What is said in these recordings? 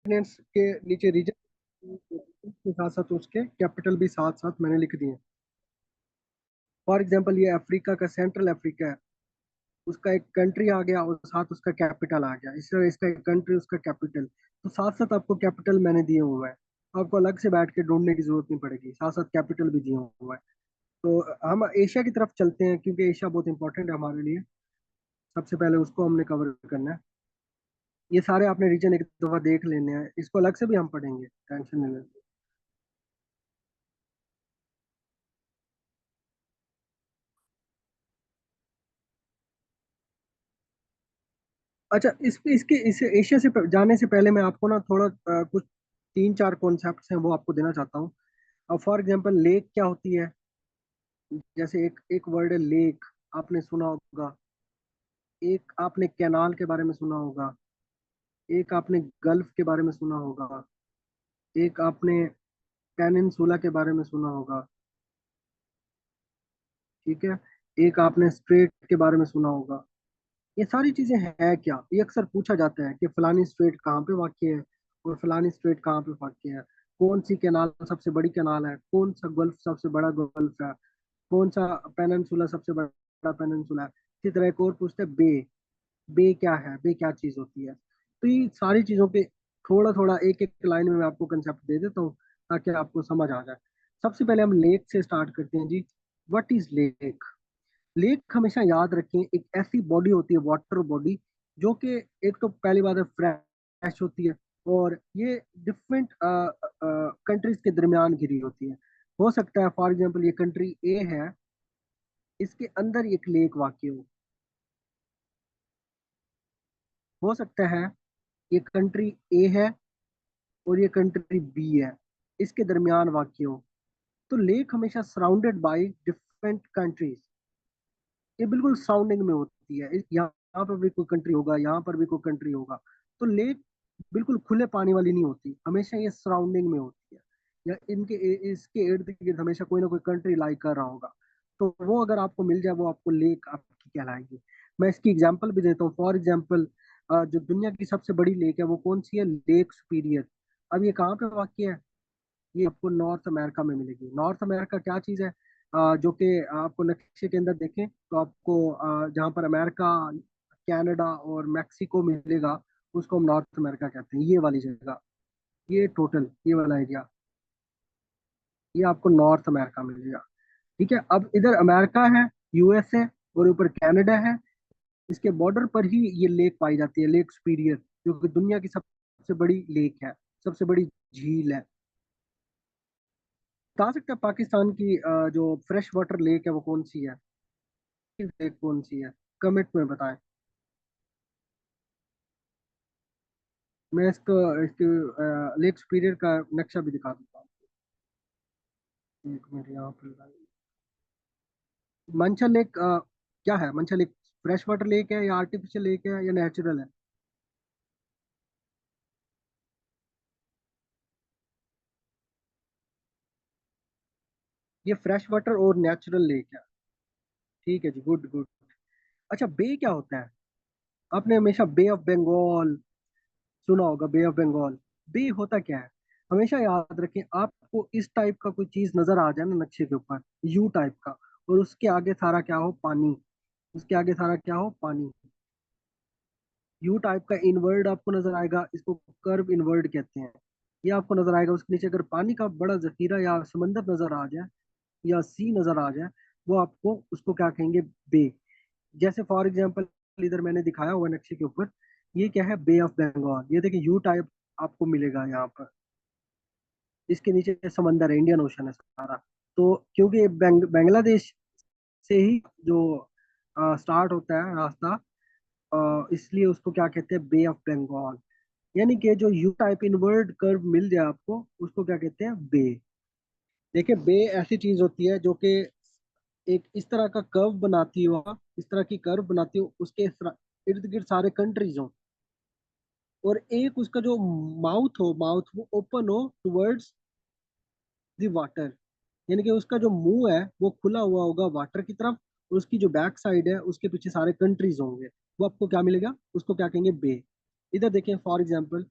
Continents के नीचे reason के साथ साथ उसके कैपिटल भी साथ साथ मैंने लिख दिए। फॉर एग्जांपल ये अफ्रीका का सेंट्रल अफ्रीका है, उसका एक कंट्री आ गया और साथ उसका कैपिटल आ गया, इस तरह इसका एक कंट्री उसका कैपिटल, तो साथ साथ आपको कैपिटल मैंने दिए हुए हैं। आपको अलग से बैठ के ढूंढने की जरूरत नहीं पड़ेगी, साथ साथ कैपिटल भी दिए हुए हैं। तो हम एशिया की तरफ चलते हैं क्योंकि एशिया बहुत इंपॉर्टेंट है हमारे लिए। सबसे पहले उसको हमने कवर करना है। ये सारे आपने रीजन एक दफा देख लेने हैं, इसको अलग से भी हम पढ़ेंगे, टेंशन नहीं लेनी। अच्छा, इस एशिया से जाने से पहले मैं आपको ना थोड़ा कुछ तीन चार कॉन्सेप्ट्स हैं वो आपको देना चाहता हूँ। अब फॉर एग्जांपल लेक क्या होती है, जैसे एक एक वर्ड है लेक, आपने सुना होगा। एक आपने कैनाल के बारे में सुना होगा। एक आपने गल्फ के बारे में सुना होगा। एक आपने पेनिनसुला के बारे में सुना होगा। ठीक है। एक आपने स्ट्रेट के बारे में सुना होगा। ये सारी चीजें हैं क्या, ये अक्सर पूछा जाता है कि फलानी स्ट्रेट कहाँ पे वाक़ है और फलानी स्ट्रेट कहाँ पे वाक़ है। कौन सी कैनाल सबसे बड़ी कैनाल है, कौन सा गल्फ सबसे बड़ा गल्फ है, कौन सा पेनिनसुला सबसे बड़ा पेनिनसुला है। इसी तरह एक और पूछते हैं बे, बे क्या है, बे क्या चीज होती है। तो ये सारी चीजों पे थोड़ा थोड़ा एक एक लाइन में मैं आपको कंसेप्ट दे देता हूँ ताकि आपको समझ आ जाए। सबसे पहले हम लेक से स्टार्ट करते हैं जी। What is lake? लेक हमेशा याद रखें एक ऐसी बॉडी होती है, वाटर बॉडी, जो कि एक तो पहली बात है फ्रेश होती है, और ये डिफरेंट कंट्रीज के दरमियान घिरी होती है। हो सकता है फॉर एग्जांपल ये कंट्री ए है, इसके अंदर एक लेक वाक़ हो सकता है ये कंट्री ए है और ये कंट्री बी है, इसके दरमियान वाक़ हो। तो लेक हमेशा सराउंडेड बाय डिफरेंट कंट्रीज, ये बिल्कुल सराउंडिंग में होती है। यहाँ पर भी कोई कंट्री होगा, यहाँ पर भी कोई कंट्री होगा। तो लेक बिल्कुल खुले पानी वाली नहीं होती, हमेशा ये सराउंडिंग में होती है, या इसके इर्द गिर्द हमेशा कोई ना कोई कंट्री लाई कर रहा होगा। तो वो अगर आपको मिल जाए वो आपको लेक आपकी कहलाएगी। मैं इसकी एग्जांपल भी देता हूँ। फॉर एग्जांपल जो दुनिया की सबसे बड़ी लेक है वो कौन सी है, लेक सुपीरियर। अब ये कहाँ पे वाक़ है? ये आपको नॉर्थ अमेरिका में मिलेगी। नॉर्थ अमेरिका क्या चीज़ है? जो कि आपको नक्शे के अंदर देखें तो आपको जहाँ पर अमेरिका, कनाडा और मेक्सिको मिलेगा, उसको हम नॉर्थ अमेरिका कहते हैं, ये वाली जगह। ये टोटल ये वाला एरिया, ये आपको नॉर्थ अमेरिका मिलेगा। ठीक है। अब इधर अमेरिका है, यूएस है, और ऊपर कनाडा है। इसके बॉर्डर पर ही ये लेक पाई जाती है, लेक सुपीरियर, जो कि दुनिया की सबसे बड़ी लेक है, सबसे बड़ी झील है। बता सकते हैं पाकिस्तान की जो फ्रेश वाटर लेक है वो कौन सी है? लेक कौन सी है, कमेंट में बताएं। मैं इसको इसके लेक सुपीरियर का नक्शा भी दिखा देता हूँ। एक मिनट यहाँ पर मंशा लेक क्या है? मंशा लेक फ्रेश वाटर लेक है या आर्टिफिशियल लेक है या नेचुरल है? ये फ्रेश वाटर और नेचुरल लेक है। ठीक है जी, गुड गुड। अच्छा, बे क्या होता है? आपने हमेशा बे ऑफ बंगाल सुना होगा, बे ऑफ बंगाल। बे होता क्या है? हमेशा याद रखें, आपको इस टाइप का कोई चीज नजर आ जाए ना नक्शे के ऊपर, यू टाइप का, और उसके आगे सारा क्या हो, पानी। उसके आगे सारा क्या हो, पानी। यू टाइप का इनवर्ड आपको नजर आएगा, इसको कर्व इनवर्ड कहते हैं। ये आपको नजर आएगा, उसके नीचे अगर पानी का बड़ा जखीरा या समंदर नजर आ जाए या सी नजर आ जाए, वो आपको उसको क्या कहेंगे, बे। जैसे फॉर एग्जांपल इधर मैंने दिखाया हुआ नक्शे के ऊपर, ये क्या है, बे ऑफ बंगाल। ये देखिए यू टाइप आपको मिलेगा यहाँ पर, इसके नीचे समंदर है, इंडियन ओशन है सारा। तो क्योंकि बांग्लादेश से ही जो स्टार्ट होता है रास्ता, इसलिए उसको क्या कहते हैं, बे ऑफ बंगाल। यानी कि जो यू टाइप इनवर्ड कर्व मिल जाए आपको, उसको क्या कहते हैं, बे। देखिए बे ऐसी चीज होती है जो कि एक इस तरह का कर्व बनाती हो, इस तरह की कर्व बनाती हो, उसके इर्द गिर्द सारे कंट्रीज हो, और एक उसका जो माउथ हो, माउथ वो ओपन हो टुवर्ड्स द वाटर। यानी कि उसका जो मुंह है वो खुला हुआ होगा वाटर की तरफ, और उसकी जो बैक साइड है उसके पीछे सारे कंट्रीज होंगे। वो आपको क्या मिलेगा, उसको क्या कहेंगे, बे। इधर देखें फॉर एग्जांपल,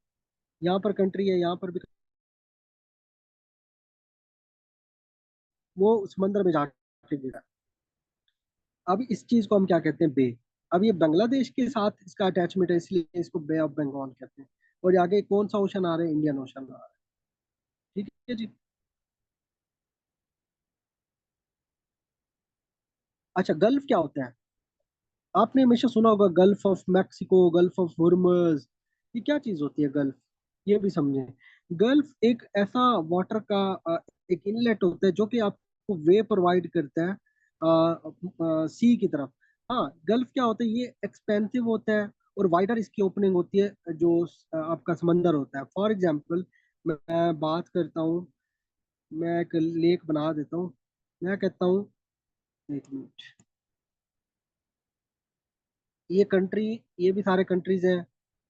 यहाँ पर कंट्री है, यहाँ पर भी, वो समंदर में जाके गिरा। अब इस चीज को हम क्या कहते हैं, बे। अब ये बांग्लादेश के साथ इसका अटैचमेंट है, इसलिए इसको बे ऑफ बंगाल कहते हैं। और ये आगे कौन सा ओशन आ रहा है, इंडियन ओशन आ रहा है। ठीक है जी। अच्छा, गल्फ क्या होता है? आपने हमेशा सुना होगा gulf of Mexico, gulf of Hormuz. ये क्या चीज होती है गल्फ? ये भी समझे। गल्फ एक ऐसा वाटर का एक इनलेट होता है जो कि आपको वे प्रोवाइड करता है सी की तरफ। हाँ, गल्फ क्या होता है, ये एक्सपेंसिव होता है और वाइडर इसकी ओपनिंग होती है, जो आपका समंदर होता है। फॉर एग्जांपल, मैं बात करता हूँ, मैं एक लेक बना देता हूँ। मैं कहता हूँ, एक मिनट, ये कंट्री, ये भी सारे कंट्रीज हैं,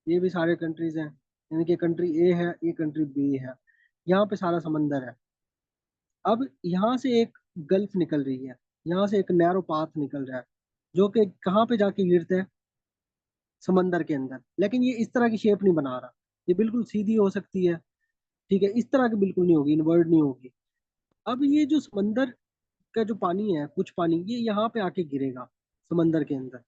ये भी सारे कंट्रीज हैं। यानी कि कंट्री ए है, ये कंट्री बी है, यहाँ पे सारा समंदर है। अब यहाँ से एक गल्फ निकल रही है, यहाँ से एक नैरो पाथ निकल रहा है, जो कि कहाँ पे जाके गिरते हैं, समंदर के अंदर। लेकिन ये इस तरह की शेप नहीं बना रहा, ये बिल्कुल सीधी हो सकती है। ठीक है, इस तरह की बिल्कुल नहीं होगी, इनवर्ड नहीं होगी। अब ये जो समंदर का जो पानी है, कुछ पानी ये यहाँ पे आके गिरेगा समंदर के अंदर।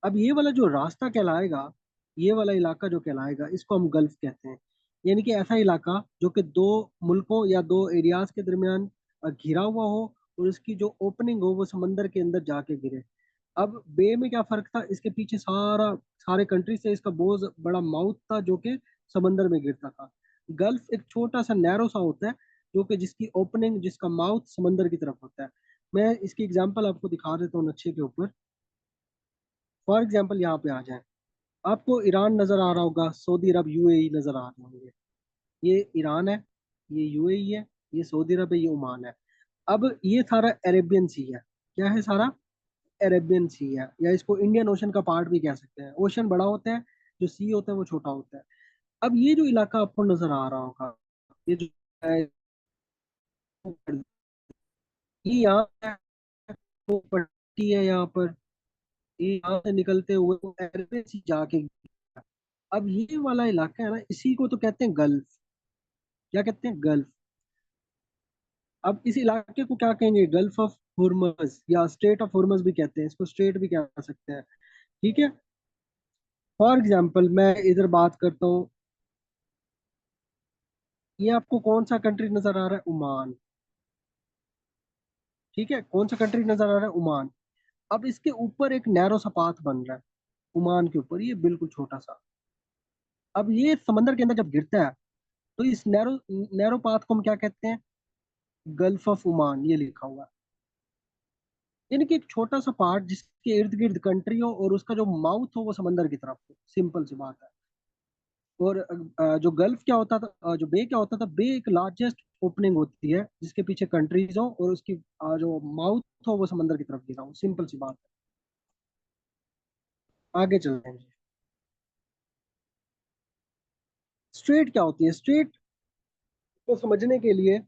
अब ये वाला जो रास्ता कहलाएगा, ये वाला इलाका जो कहलाएगा, इसको हम गल्फ कहते हैं। यानी कि ऐसा इलाका जो कि दो मुल्कों या दो एरियाज के दरमियान घिरा हुआ हो, और इसकी जो ओपनिंग हो वो समंदर के अंदर जाके गिरे। अब बे में क्या फर्क था, इसके पीछे सारे कंट्री से इसका बहुत बड़ा माउथ था जो कि समंदर में गिरता था। गल्फ एक छोटा सा नैरो सा होता है, जो कि जिसकी ओपनिंग, जिसका माउथ समंदर की तरफ होता है। मैं इसकी एग्जांपल आपको दिखा देता हूँ नक्शे के ऊपर। फॉर एग्जांपल, यहाँ पे आ जाए, आपको ईरान नजर आ रहा होगा, सऊदी अरब, यूएई नजर आ रहे होंगे। ये ईरान है, ये यूएई है, ये सऊदी अरब है, ये ओमान है। अब ये सारा अरेबियन सी है। क्या है सारा? अरेबियन सी है, या इसको इंडियन ओशन का पार्ट भी कह सकते हैं। ओशन बड़ा होता है, जो सी होता है वो छोटा होता है। अब ये जो इलाका आपको नजर आ रहा होगा, ये जो है, ये यहाँ है, वो पट्टी है यहाँ पर, ये यहाँ से निकलते हुए वो अरेबियन सी जाके, अब ये वाला इलाका है ना, इसी को तो कहते हैं गल्फ। क्या कहते हैं? गल्फ। अब इस इलाके को क्या कहेंगे, गल्फ ऑफ हुर्मस या स्ट्रेट ऑफ हुर्मस भी कहते हैं, इसको स्ट्रेट भी कह सकते हैं। ठीक है। फॉर एग्जाम्पल, मैं इधर बात करता हूँ, ये आपको कौन सा कंट्री नजर आ रहा है? ओमान। ठीक है, कौन सा कंट्री नजर आ रहा है? ओमान। अब इसके ऊपर एक नैरो सा पाथ बन रहा है, ओमान के ऊपर, ये बिल्कुल छोटा सा। अब ये समंदर के अंदर जब गिरता है, तो इस नैरो नैरो पाथ को हम क्या कहते हैं? गल्फ ऑफ ओमान, ये लिखा हुआ है। यानी कि एक छोटा सा पार्ट जिसके इर्द गिर्द कंट्री हो और उसका जो माउथ हो वो समंदर की तरफ हो। सिंपल सी बात है। और जो गल्फ क्या होता था, जो बे क्या होता था, बे एक लार्जेस्ट ओपनिंग होती है जिसके पीछे कंट्रीज हो, और उसकी जो माउथ हो वो समंदर की तरफ गिरा हो। सिंपल सी बात है। आगे चलते हैं जी। स्ट्रेट क्या होती है? स्ट्रेट को समझने के लिए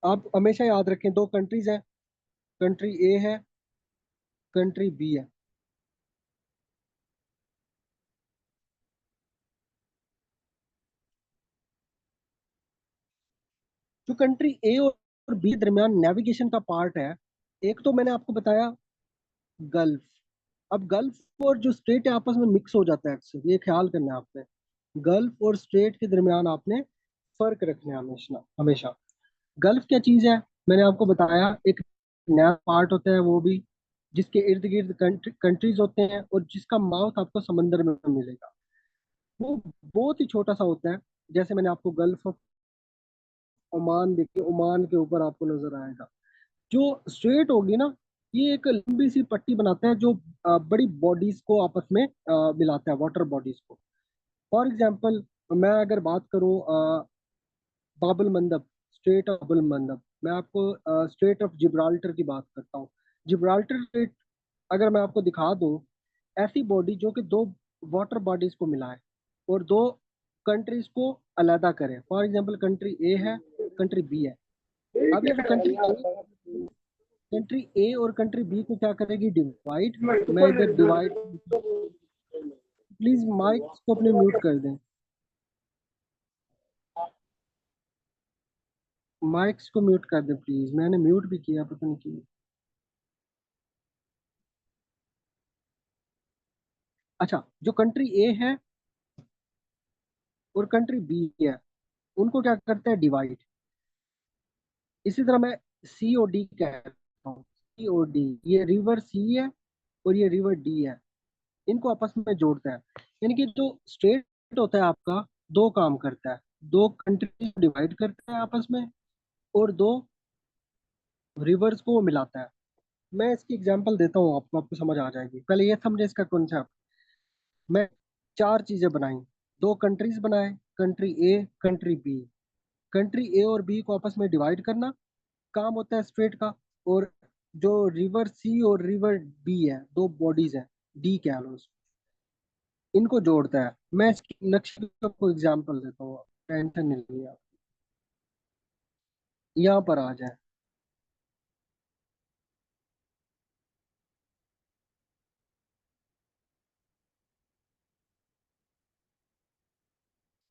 आप हमेशा याद रखें, दो कंट्रीज हैं, कंट्री ए है, कंट्री बी है। जो कंट्री ए और बी दरमियान नेविगेशन का पार्ट है, एक तो मैंने आपको बताया गल्फ। अब गल्फ और जो स्ट्रेट है आपस में मिक्स हो जाता है अक्सर, ये ख्याल करना है आपने। गल्फ और स्ट्रेट के दरमियान आपने फर्क रखना है हमेशा हमेशा। गल्फ क्या चीज है, मैंने आपको बताया, एक नया पार्ट होता है वो भी, जिसके इर्द गिर्द कंट्रीज होते हैं और जिसका माउथ आपको समंदर में मिलेगा। वो बहुत ही छोटा सा होता है। जैसे मैंने आपको गल्फ ऑफ ओमान देखिए, ओमान के ऊपर आपको नजर आएगा। जो स्ट्रेट होगी ना, ये एक लंबी सी पट्टी बनाता है, जो बड़ी बॉडीज को आपस में मिलाता है, वाटर बॉडीज को। फॉर एग्जाम्पल, मैं अगर बात करूँ बाबुल मंदब, स्ट्रेट ऑफ बाबुल मंदब, मैं आपको स्ट्रेट ऑफ जिब्राल्टर की बात करता हूँ। जिब्राल्टर स्ट्रेट अगर मैं आपको दिखा दूँ, ऐसी बॉडी जो कि दो वाटर बॉडीज को मिलाए और दो कंट्रीज को अलहदा करे। फॉर एग्जाम्पल, कंट्री ए है, कंट्री बी है। अब ये जो कंट्री ए और कंट्री बी को क्या करेगी, डिवाइड। मैं इधर डिवाइड, प्लीज माइक को अपने म्यूट कर दें। माइक्स को म्यूट कर दें प्लीज, मैंने म्यूट भी किया, पता नहीं क्यों। अच्छा, जो कंट्री ए है और कंट्री बी है, उनको क्या करते हैं, डिवाइड। इसी तरह मैं सी ओ डी कहता हूँ, सी ओ डी, ये रिवर सी है और ये रिवर डी है, इनको आपस में जोड़ता है। यानी कि जो स्टेट होता है आपका, दो काम करता है, दो कंट्री को डिवाइड करता है आपस में, और दो रिवर्स को वो मिलाता है। मैं इसकी एग्जांपल देता हूँ आपको, आपको समझ आ जाएगी। पहले ये समझे इसका कॉन्सेप्ट। मैं चार चीजें बनाई, दो कंट्रीज बनाए, country A country B. Country A और बी को आपस में डिवाइड करना काम होता है स्ट्रेट का। और जो रिवर सी और रिवर बी है, दो बॉडीज है, डी कह लो उसको, इनको जोड़ता है। मैं इसकी नक्शे का आपको एग्जांपल देता हूँ, टेंशन नहीं लिया। यहाँ पर आ जाए।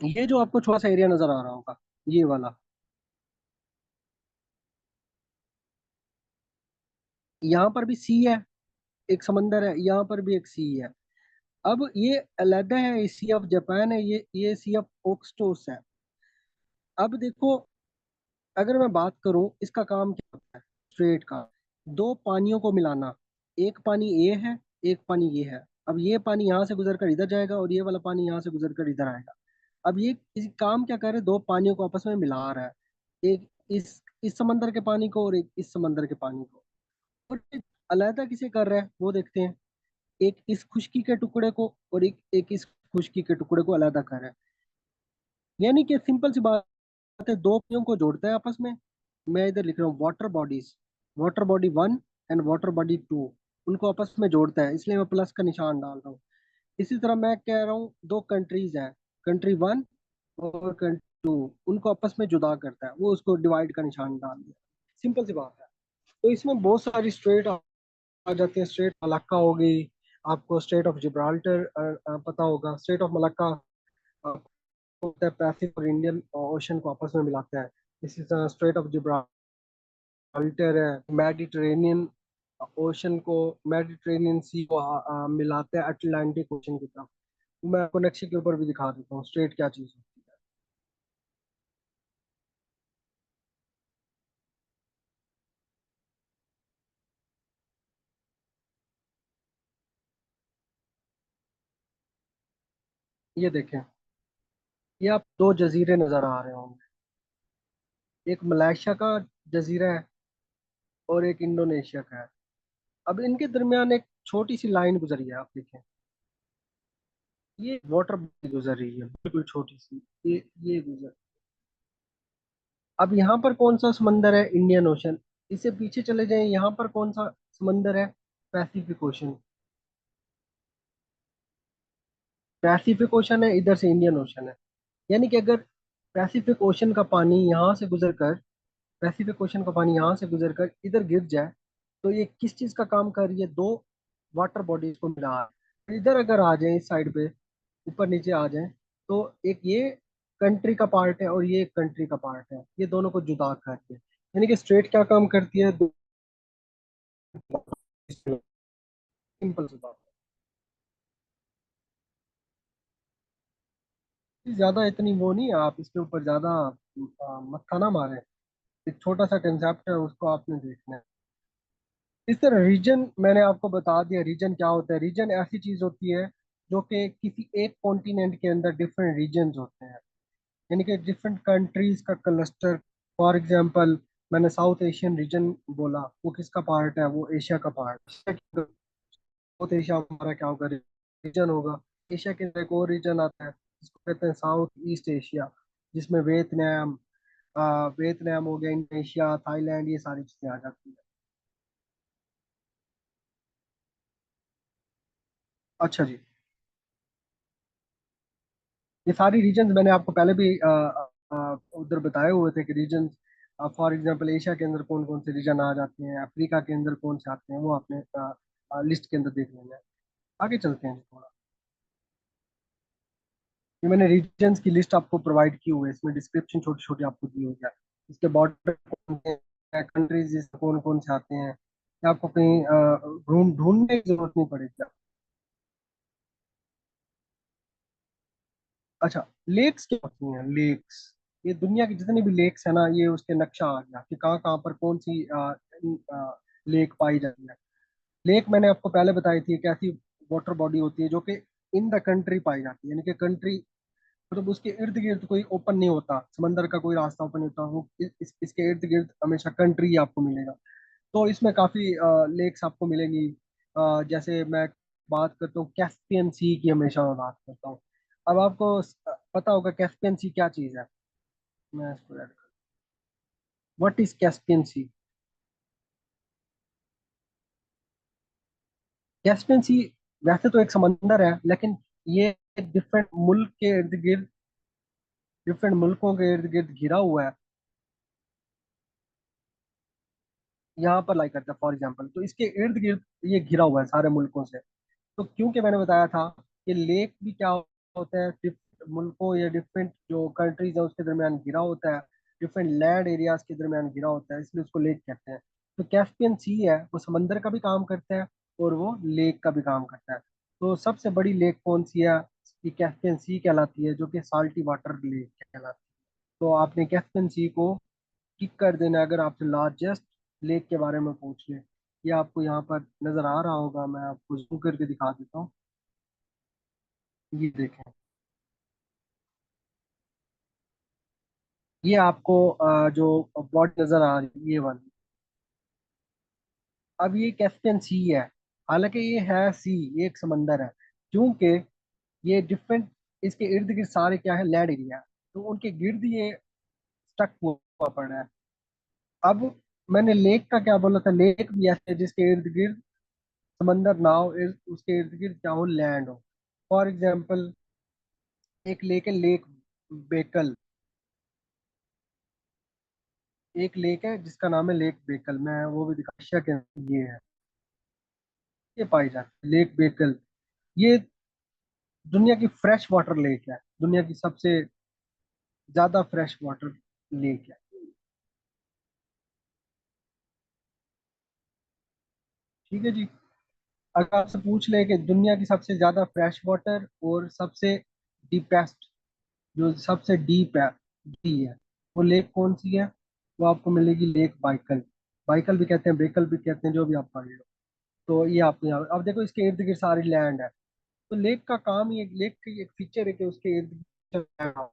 ये जो आपको छोटा सा एरिया नजर आ रहा होगा, ये वाला, यहाँ पर भी सी है, एक समंदर है, यहाँ पर भी एक सी है। अब ये अलहदा है, सी ऑफ जापान है, ये सी ऑफ ओक्सटोस है। अब देखो, अगर मैं बात करूं, इसका काम क्या होता है स्ट्रेट का, दो पानियों को मिलाना। एक पानी ए है, एक पानी ये है। अब ये पानी यहाँ से गुजर कर इधर जाएगा और ये वाला पानी यहाँ से गुजर कर इधर आएगा। अब ये किसी काम क्या कर रहे हैं, दो पानियों को आपस में मिला रहा है, एक इस समंदर के पानी को और एक इस समंदर के पानी को। और ये अलहदा किसे कर रहा है वो देखते हैं, एक इस खुशकी के टुकड़े को और एक इस खुशकी के टुकड़े को अलहदा कर रहा है। यानी कि सिंपल सी बात है, दो पानियों को जोड़ता है आपस में। मैं इधर लिख रहा हूँ water bodies, water body one and water body two, उनको आपस में जोड़ता है, इसलिए मैं प्लस का निशान डाल रहा हूँ। इसी तरह मैं कह रहा हूँ, दो कंट्रीज हैं, कंट्री वन और कंट्री टू, उनको आपस में जुदा करता है, वो उसको डिवाइड का निशान डाल दिया। सिंपल सी बात है। तो इसमें बहुत सारी स्ट्रेट आ जाती है। स्ट्रेट मलक्का हो गई, आपको स्ट्रेट ऑफ जिब्राल्टर पता होगा। स्ट्रेट ऑफ मलक्का होता है पैसिफिक और इंडियन ओशन को आपस में मिलाता है। इसी तरह स्ट्रेट ऑफ जिब्राल्टर है, मेडिटेरेनियन ओशन को, मेडिटेरेनियन सी को मिलाता है अटलांटिक ओशन की तरफ। मैं आपको नक्शे के ऊपर भी दिखा देता हूँ स्ट्रेट क्या चीज़ होती है। ये देखें, ये आप दो जजीरे नजर आ रहे होंगे, एक मलेशिया का जजीरा है और एक इंडोनेशिया का है। अब इनके दरमियान एक छोटी सी लाइन गुजरी है, आप देखें, ये वाटर बॉडी गुजर रही है, बिल्कुल छोटी सी, ये गुजर। अब यहाँ पर कौन सा समंदर है, इंडियन ओशन। इससे पीछे चले जाएं, यहाँ पर कौन सा समंदर है, पैसिफिक ओशन। पैसिफिक ओशन है, इधर से इंडियन ओशन है। यानी कि अगर पैसिफिक ओशन का पानी यहाँ से गुजर कर, पैसिफिक ओशन का पानी यहाँ से गुजर कर इधर गिर जाए, तो ये किस चीज का काम कर रही है, दो वाटर बॉडीज को मिला रहा है। इधर अगर आ जाए, इस साइड पे ऊपर नीचे आ जाए, तो एक ये कंट्री का पार्ट है और ये एक कंट्री का पार्ट है, ये दोनों को जुदा करके। यानी कि स्ट्रेट क्या काम करती है, सिंपल सी बात है। ज्यादा इतनी वो नहीं है, आप इसके ऊपर ज्यादा मत्था ना मारे। एक छोटा सा कंसेप्ट है, उसको आपने देखना है। इस तरह रीजन मैंने आपको बता दिया, रीजन क्या होता है। रीजन ऐसी चीज होती है जो कि किसी एक कॉन्टिनेंट के अंदर डिफरेंट रीजन्स होते हैं, यानी कि डिफरेंट कंट्रीज का क्लस्टर। फॉर एग्जांपल, मैंने साउथ एशियन रीजन बोला, वो किसका पार्ट है, वो एशिया का पार्ट। साउथ एशिया हमारा क्या होगा, रीजन होगा। एशिया के अंदर एक और रीजन आता है जिसको कहते हैं साउथ ईस्ट एशिया, जिसमें वियतनाम हो गया, इंडोनेशिया, थाईलैंड, ये सारी चीजें आ जाती है। अच्छा जी, ये सारी रीजन्स मैंने आपको पहले भी उधर बताए हुए थे कि रीजन्स, फॉर एग्जांपल एशिया के अंदर कौन कौन से रीजन आ जाते हैं, अफ्रीका के अंदर कौन से आते हैं, वो आपने लिस्ट के अंदर देख लेना है। आगे चलते हैं थोड़ा। ये मैंने रीजन्स की लिस्ट आपको प्रोवाइड की हुई है, इसमें डिस्क्रिप्शन छोटी छोटी आपको दी हुई है। इसके बॉर्डर कौन से कंट्रीज कौन कौन से आते हैं, ये आपको कहीं ढूंढने की जरूरत नहीं पड़ेगी। अच्छा, लेक्स क्या होती हैं? लेक्स, ये दुनिया की जितनी भी लेक्स है ना, ये उसके नक्शा आ गया कि कहाँ कहाँ पर कौन सी लेक पाई जाती है। लेक मैंने आपको पहले बताई थी कि ऐसी वाटर बॉडी होती है जो कि इन द कंट्री पाई जाती है, यानी कि कंट्री मतलब उसके इर्द गिर्द कोई ओपन नहीं होता, समंदर का कोई रास्ता ओपन नहीं होता, वो इसके इर्द गिर्द हमेशा कंट्री आपको मिलेगा। तो इसमें काफी लेक्स आपको मिलेंगी। जैसे मैं बात करता हूँ कैस्पियन सी की, हमेशा मैं बात करता हूँ। अब आपको पता होगा कैस्पियन सी क्या चीज है। मैं इसको ऐड कर, what is Caspian sea? Caspian sea वैसे तो एक समंदर है, लेकिन ये डिफरेंट मुल्क के इर्द गिर्द, डिफरेंट मुल्कों के इर्द गिर्द घिरा हुआ है। यहाँ पर लाई करता है फॉर एग्जाम्पल, तो इसके इर्द गिर्द ये घिरा हुआ है सारे मुल्कों से। तो क्योंकि मैंने बताया था कि लेक भी क्या होता है, डिफरेंट मुल्कों या डिफरेंट जो कंट्रीज है उसके दरमियान घिरा होता है, डिफरेंट लैंड एरियाज के दरमियान घिरा होता है, इसलिए उसको लेक कहते हैं। तो कैस्पियन सी है वो समंदर का भी काम करता है और वो लेक का भी काम करता है। तो सबसे बड़ी लेक कौन सी है? ये कैस्पियन सी कहलाती है, जो कि साल्टी वाटर लेक कहलाती है। तो आपने कैस्पियन सी को टिक कर देना अगर आपसे लार्जेस्ट लेक के बारे में पूछ ले। ये आपको यहाँ पर नजर आ रहा होगा, मैं आपको जूम करके दिखा देता हूँ। ये देखें, ये आपको जो बॉडी नजर आ रही है ये वाली, अब ये कैस्पियन सी है। हालांकि ये है सी, ये एक समंदर है, क्योंकि ये डिफरेंट, इसके इर्द गिर्द सारे क्या है, लैंड एरिया, तो उनके गिर्द ये स्टक हुआ पड़ा है। अब मैंने लेक का क्या बोला था, लेक भी ऐसे है जिसके इर्द गिर्द समंदर ना हो, उसके इर्द गिर्द क्या हो, लैंड हो। फॉर एग्जाम्पल एक लेक है, लेक बेकल। एक लेक है जिसका नाम है लेक बेकल, मैं वो भी दिखा, एशिया के अंदर ये है, ये पाई जाती है लेक बेकल। ये दुनिया की फ्रेश वाटर लेक है, दुनिया की सबसे ज्यादा फ्रेश वाटर लेक है। ठीक है जी। अगर आपसे पूछ ले कि दुनिया की सबसे ज्यादा फ्रेश वाटर और सबसे डीपेस्ट, जो सबसे डीप है, डी है, वो लेक कौन सी है? वो आपको मिलेगी लेक बाइकल। बाइकल भी कहते हैं, बेकल भी कहते हैं, जो भी आप पढ़ लो। तो ये आपको यहाँ अब देखो, इसके इर्द गिर्द सारी लैंड है। तो लेक का काम ही, एक लेक की एक फीचर है कि उसके इर्द गिर्द land हो।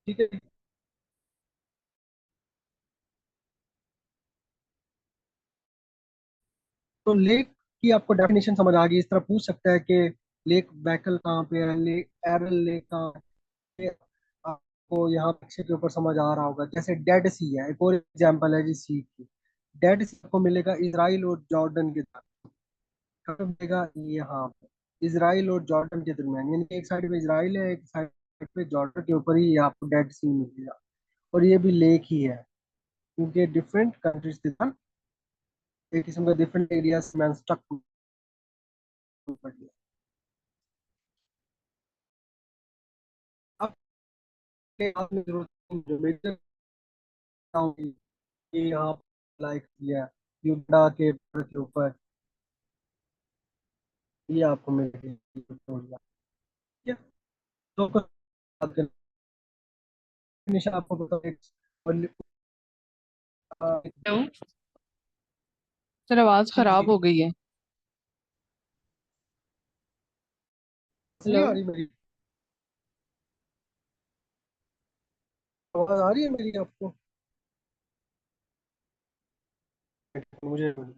ठीक है। तो लेक की आपको डेफिनेशन समझ आ गई। इस तरह पूछ सकता है कि लेक बैकल कहाँ पे है, लेक एरल लेक कहाँ पे है। आपको यहाँ पीछे के ऊपर समझ आ रहा होगा, जैसे डेड सी है, एक और एग्जांपल है जी सी की। डेड सी आपको मिलेगा इसराइल और जॉर्डन के दरमियान। कहाँ मिलेगा? यहाँ पे इसराइल और जॉर्डन के दरमियान, यानी कि एक साइड पे इसराइल है, एक साइड पे जॉर्डन के ऊपर ही ये आपको डेड सी मिलेगा। और ये भी लेक ही है, क्योंकि डिफरेंट कंट्रीज के साथ एक किस्म का डिफरेंट एरियाज में स्टक पड़ गया। अब ये आपने जरूरत जो मेजर होगी, ये यहाँ लाइक किया युद्धा के बॉर्डर के ऊपर, ये आपको मिलेगी विक्टोरिया। ठीक है। तो कुछ बात करने, निशा आपको पता है और हेलो। सर आवाज जी खराब जी, हो गई है। नहीं हेलो। आ रही मेरी आवाज? आ रही है मेरी आपको? मुझे आवाज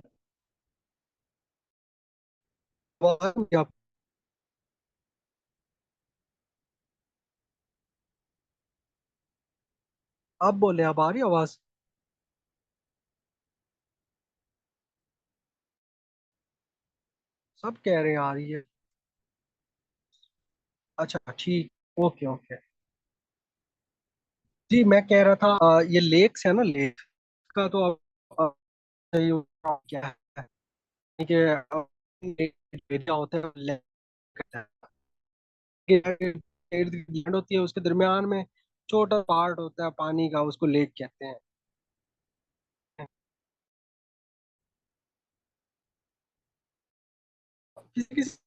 आ रही है? आप आप बोले, आप आ रही है आवाज? सब कह रहे हैं आ रही है। अच्छा ठीक, ओके ओके। जी मैं कह रहा था ये लेक्स है ना, लेक का तो आप सही क्या है कि एरिया होता है, लेक इर्द गिर्द लैंड होती है, उसके दरमियान में छोटा पार्ट होता है पानी का, उसको लेक कहते हैं। किसी किसी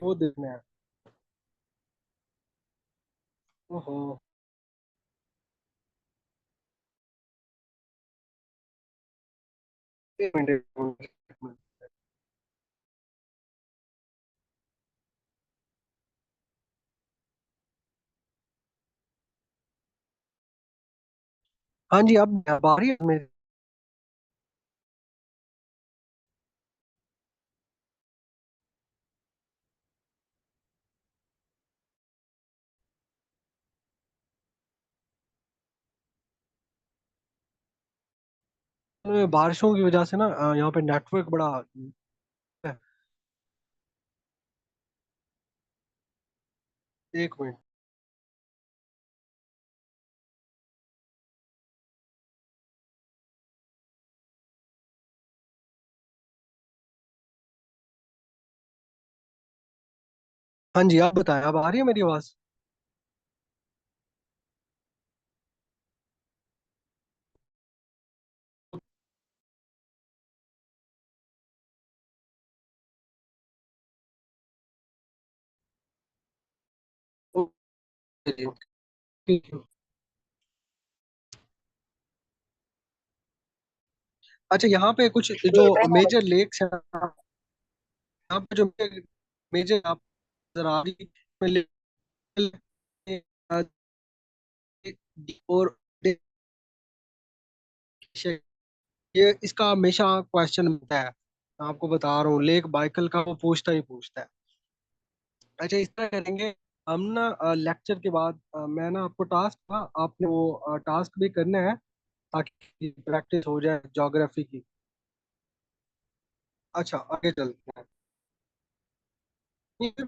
वो देखना है। ओहो। एक मिनट, एक मिनट, एक मिनट। हाँ जी, अब आ रही है मेरे बारिशों की वजह से ना यहाँ पे नेटवर्क बड़ा है। एक मिनट। हाँ जी, आप बताएं, अब आ रही है मेरी आवाज? ओके जी, ठीक है। अच्छा, यहाँ पे कुछ जो मेजर लेक्स हैं, यहाँ पे जो मेजर आप नजर आ रही है, और ये इसका हमेशा क्वेश्चन मिलता है। मैं आपको बता रहा हूँ, लेक बाइकल का वो पूछता ही पूछता है। अच्छा, इस तरह करेंगे हम ना, लेक्चर के बाद मैं ना आपको टास्क था, आपने वो टास्क भी करना है, ताकि प्रैक्टिस हो जाए ज्योग्राफी की। अच्छा, आगे चलते हैं। ठीक है?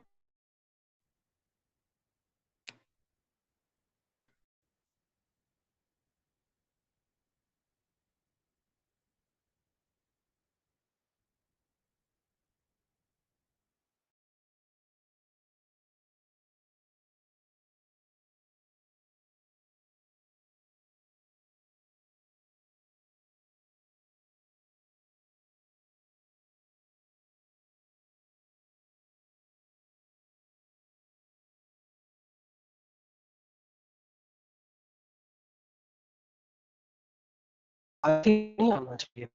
आई थिंक नहीं आना चाहिए।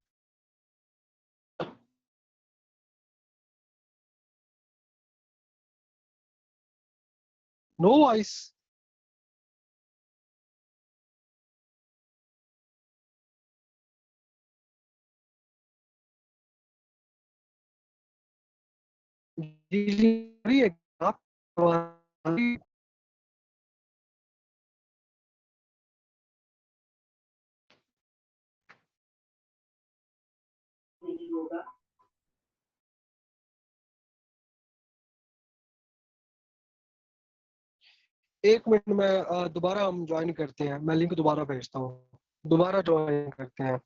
No voice. जी जी, अभी आप एक मिनट में दोबारा हम ज्वाइन करते हैं, मैं लिंक दोबारा भेजता हूँ, दोबारा ज्वाइन करते हैं।